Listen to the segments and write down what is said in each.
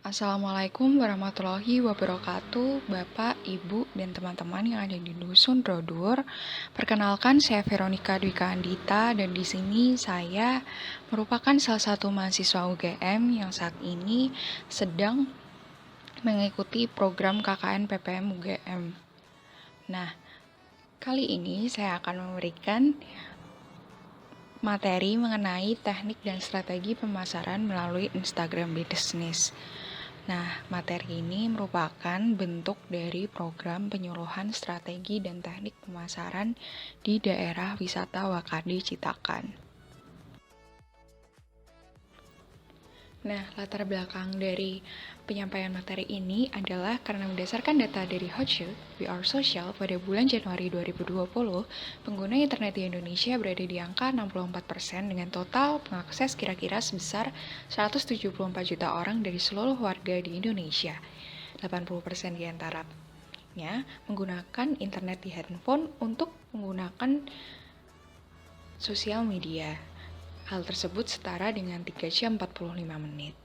Assalamualaikum warahmatullahi wabarakatuh, Bapak, Ibu, dan teman-teman yang ada di Dusun Rodur. Perkenalkan, saya Veronica Dwika Andita, dan di sini saya merupakan salah satu mahasiswa UGM yang saat ini sedang mengikuti program KKN PPM UGM. Nah, kali ini saya akan memberikan materi mengenai teknik dan strategi pemasaran melalui Instagram Business. Nah, materi ini merupakan bentuk dari program penyuluhan strategi dan teknik pemasaran di daerah wisata Wakadi Citakan. Nah, latar belakang dari penyampaian materi ini adalah karena berdasarkan data dari Hotshoot, We Are Social pada bulan Januari 2020, pengguna internet di Indonesia berada di angka 64% dengan total pengakses kira-kira sebesar 174 juta orang dari seluruh warga di Indonesia. 80% diantaranya menggunakan internet di handphone untuk menggunakan sosial media. Hal tersebut setara dengan 3 jam 45 menit.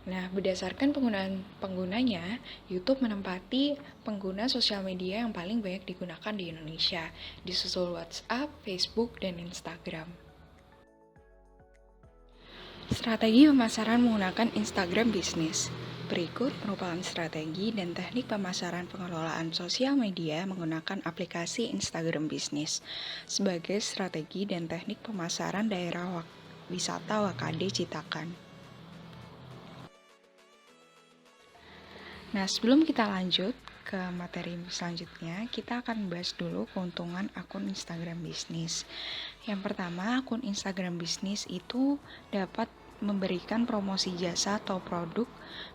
Nah, berdasarkan penggunaan penggunanya, YouTube menempati pengguna sosial media yang paling banyak digunakan di Indonesia, disusul WhatsApp, Facebook, dan Instagram. Strategi pemasaran menggunakan Instagram Business. Berikut merupakan strategi dan teknik pemasaran pengelolaan sosial media menggunakan aplikasi Instagram Business sebagai strategi dan teknik pemasaran daerah wisata Wakade Citakan. Nah, sebelum kita lanjut ke materi selanjutnya, kita akan bahas dulu keuntungan akun Instagram Business. Yang pertama, akun Instagram Business itu dapat memberikan promosi jasa atau produk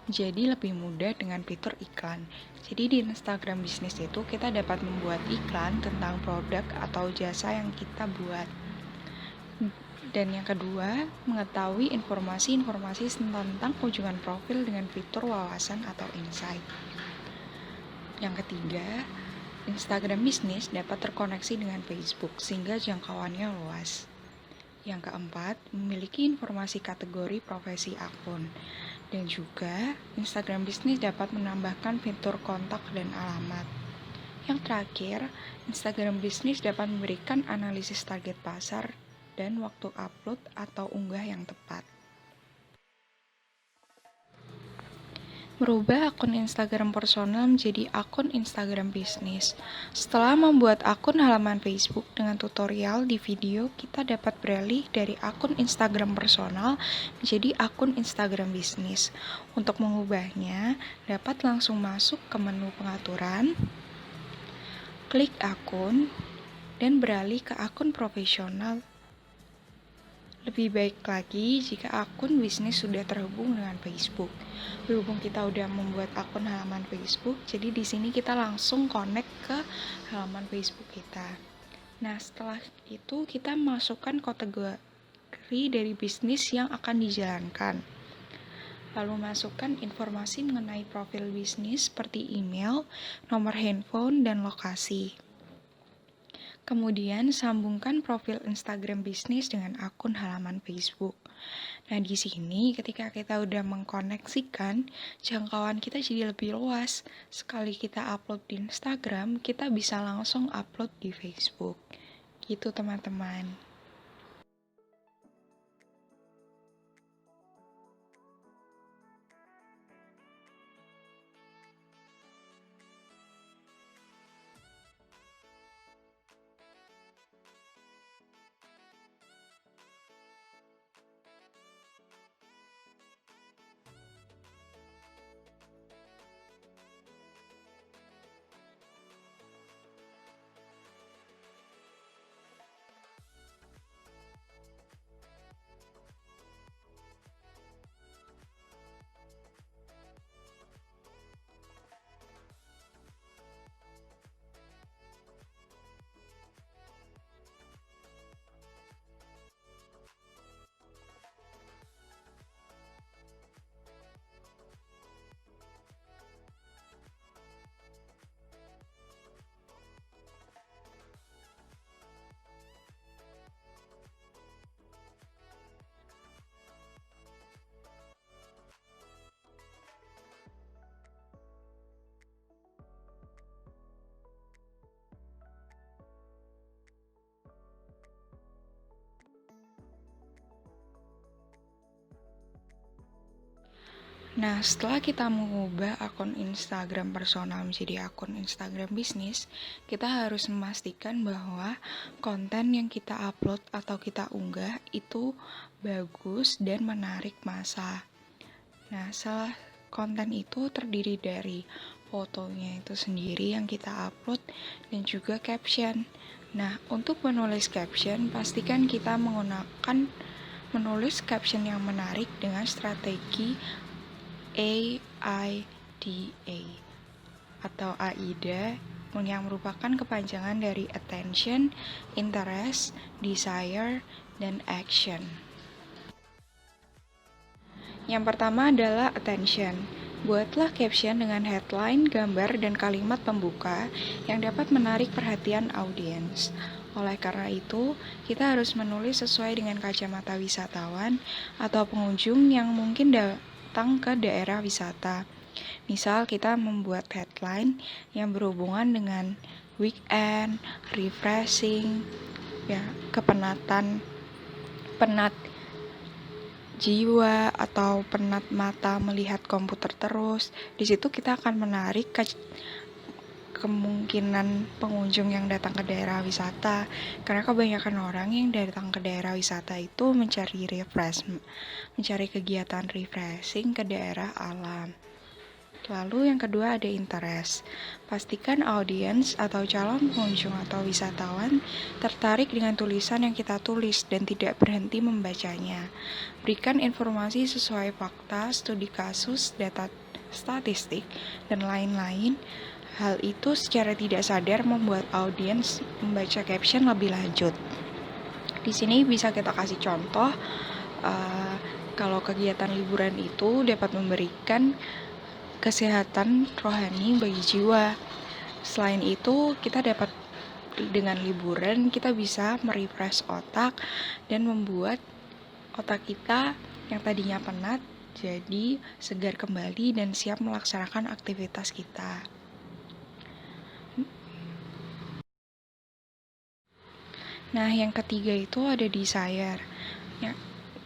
menjadi lebih mudah dengan fitur iklan. Jadi di Instagram Business itu kita dapat membuat iklan tentang produk atau jasa yang kita buat. Dan yang kedua, mengetahui informasi-informasi tentang kunjungan profil dengan fitur wawasan atau insight. Yang ketiga, Instagram Business dapat terkoneksi dengan Facebook sehingga jangkauannya luas. Yang keempat, memiliki informasi kategori profesi akun. Dan juga, Instagram Business dapat menambahkan fitur kontak dan alamat. Yang terakhir, Instagram Business dapat memberikan analisis target pasar dan waktu upload atau unggah yang tepat. Merubah akun Instagram personal menjadi akun Instagram Business. Setelah membuat akun halaman Facebook dengan tutorial di video, kita dapat beralih dari akun Instagram personal menjadi akun Instagram Business. Untuk mengubahnya, dapat langsung masuk ke menu pengaturan, klik akun, dan beralih ke akun profesional. Lebih baik lagi jika akun bisnis sudah terhubung dengan Facebook. Berhubung kita udah membuat akun halaman Facebook, jadi di sini kita langsung connect ke halaman Facebook kita. Nah, setelah itu kita masukkan kategori dari bisnis yang akan dijalankan. Lalu masukkan informasi mengenai profil bisnis seperti email, nomor handphone, dan lokasi. Kemudian sambungkan profil Instagram bisnis dengan akun halaman Facebook. Nah, di sini ketika kita udah mengkoneksikan, jangkauan kita jadi lebih luas. Sekali kita upload di Instagram, kita bisa langsung upload di Facebook. Gitu, teman-teman. Nah, setelah kita mengubah akun Instagram personal menjadi akun Instagram bisnis, kita harus memastikan bahwa konten yang kita upload atau kita unggah itu bagus dan menarik massa. Nah, salah konten itu terdiri dari fotonya itu sendiri yang kita upload dan juga caption. Nah, untuk menulis caption, pastikan kita menggunakan menulis caption yang menarik dengan strategi AIDA atau AIDA yang merupakan kepanjangan dari attention, interest, desire, dan action. Yang pertama adalah attention. Buatlah caption dengan headline, gambar, dan kalimat pembuka yang dapat menarik perhatian audiens. Oleh karena itu, kita harus menulis sesuai dengan kacamata wisatawan atau pengunjung yang mungkin datang ke daerah wisata. Misal kita membuat headline yang berhubungan dengan weekend, refreshing, penat jiwa atau penat mata melihat komputer terus. Di situ kita akan menarik kemungkinan pengunjung yang datang ke daerah wisata, karena kebanyakan orang yang datang ke daerah wisata itu mencari kegiatan refreshing ke daerah alam. Lalu yang kedua ada interest. Pastikan audiens atau calon pengunjung atau wisatawan tertarik dengan tulisan yang kita tulis dan tidak berhenti membacanya. Berikan informasi sesuai fakta, studi kasus, data statistik, dan lain-lain. Hal itu secara tidak sadar membuat audiens membaca caption lebih lanjut. Di sini bisa kita kasih contoh, kalau kegiatan liburan itu dapat memberikan kesehatan rohani bagi jiwa. Selain itu, kita dapat dengan liburan kita bisa merefresh otak dan membuat otak kita yang tadinya penat jadi segar kembali dan siap melaksanakan aktivitas kita. Nah, yang ketiga itu ada desire.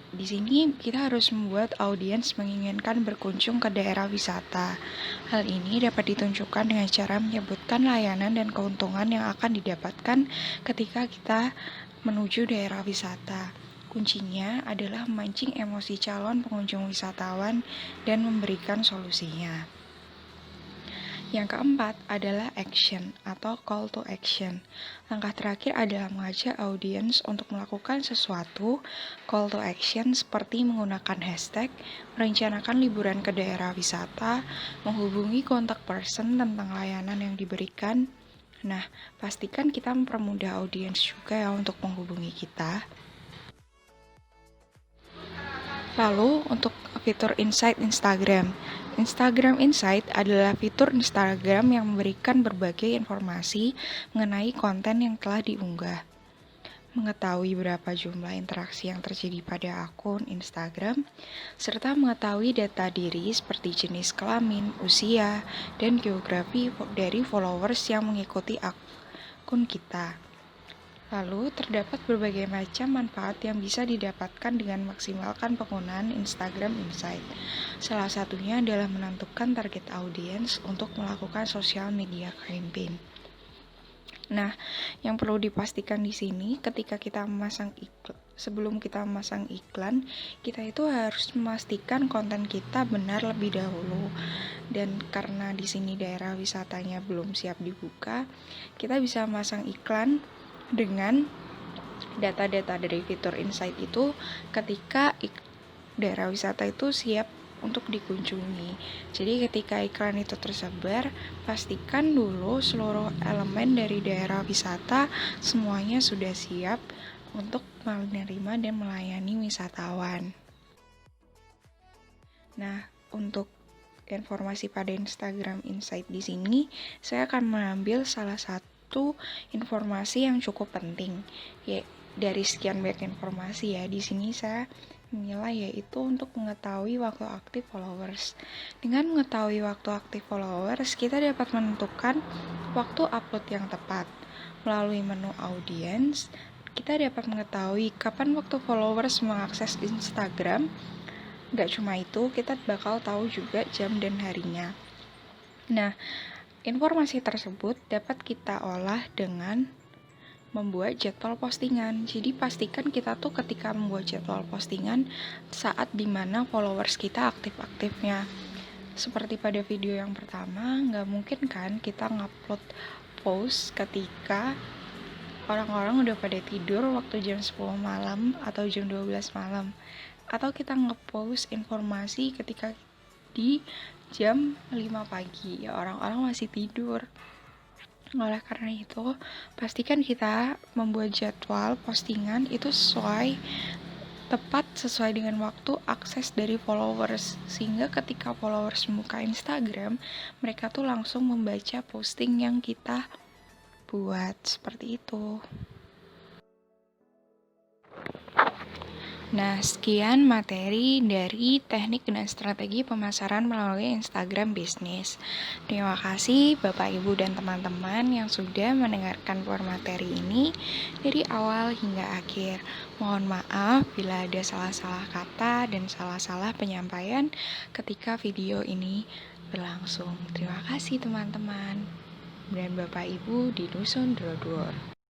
Di sini kita harus membuat audiens menginginkan berkunjung ke daerah wisata. Hal ini dapat ditunjukkan dengan cara menyebutkan layanan dan keuntungan yang akan didapatkan ketika kita menuju daerah wisata. Kuncinya adalah memancing emosi calon pengunjung wisatawan dan memberikan solusinya. Yang keempat adalah action atau call to action. Langkah terakhir adalah mengajak audiens untuk melakukan sesuatu. Call to action seperti menggunakan hashtag, merencanakan liburan ke daerah wisata, menghubungi kontak person tentang layanan yang diberikan. Nah, pastikan kita mempermudah audiens juga ya untuk menghubungi kita. Lalu untuk fitur Insight Instagram. Instagram Insight adalah fitur Instagram yang memberikan berbagai informasi mengenai konten yang telah diunggah. Mengetahui berapa jumlah interaksi yang terjadi pada akun Instagram, serta mengetahui data diri seperti jenis kelamin, usia, dan geografi dari followers yang mengikuti akun kita. Lalu, terdapat berbagai macam manfaat yang bisa didapatkan dengan maksimalkan penggunaan Instagram Insight. Salah satunya adalah menentukan target audiens untuk melakukan social media campaign. Nah, yang perlu dipastikan di sini ketika kita memasang sebelum kita memasang iklan, kita itu harus memastikan konten kita benar lebih dahulu. Dan karena di sini daerah wisatanya belum siap dibuka, kita bisa memasang iklan dengan data-data dari fitur Insight itu ketika daerah wisata itu siap untuk dikunjungi. Jadi ketika iklan itu tersebar, pastikan dulu seluruh elemen dari daerah wisata semuanya sudah siap untuk menerima dan melayani wisatawan. Nah, untuk informasi pada Instagram Insight di sini, saya akan mengambil salah satu informasi yang cukup penting. Ya, dari sekian banyak informasi ya, di sini saya menilai yaitu untuk mengetahui waktu aktif followers. Dengan mengetahui waktu aktif followers, kita dapat menentukan waktu upload yang tepat. Melalui menu audience, kita dapat mengetahui kapan waktu followers mengakses Instagram Nggak cuma itu, kita bakal tahu juga jam dan harinya. Nah, informasi tersebut dapat kita olah dengan membuat jadwal postingan. Jadi pastikan kita tuh ketika membuat jadwal postingan saat dimana followers kita aktif-aktifnya. Seperti pada video yang pertama, nggak mungkin kan kita ngupload post ketika orang-orang udah pada tidur waktu jam 10 malam atau jam 12 malam. Atau kita ngepost informasi ketika di jam 5 pagi, ya orang-orang masih tidur. Oleh karena itu, pastikan kita membuat jadwal postingan itu tepat sesuai dengan waktu akses dari followers, sehingga ketika followers membuka Instagram, mereka tuh langsung membaca posting yang kita buat, seperti itu. Nah, sekian materi dari teknik dan strategi pemasaran melalui Instagram bisnis. Terima kasih Bapak, Ibu, dan teman-teman yang sudah mendengarkan materi ini dari awal hingga akhir. Mohon maaf bila ada salah-salah kata dan salah-salah penyampaian ketika video ini berlangsung. Terima kasih teman-teman dan Bapak Ibu di Dusun Drodor.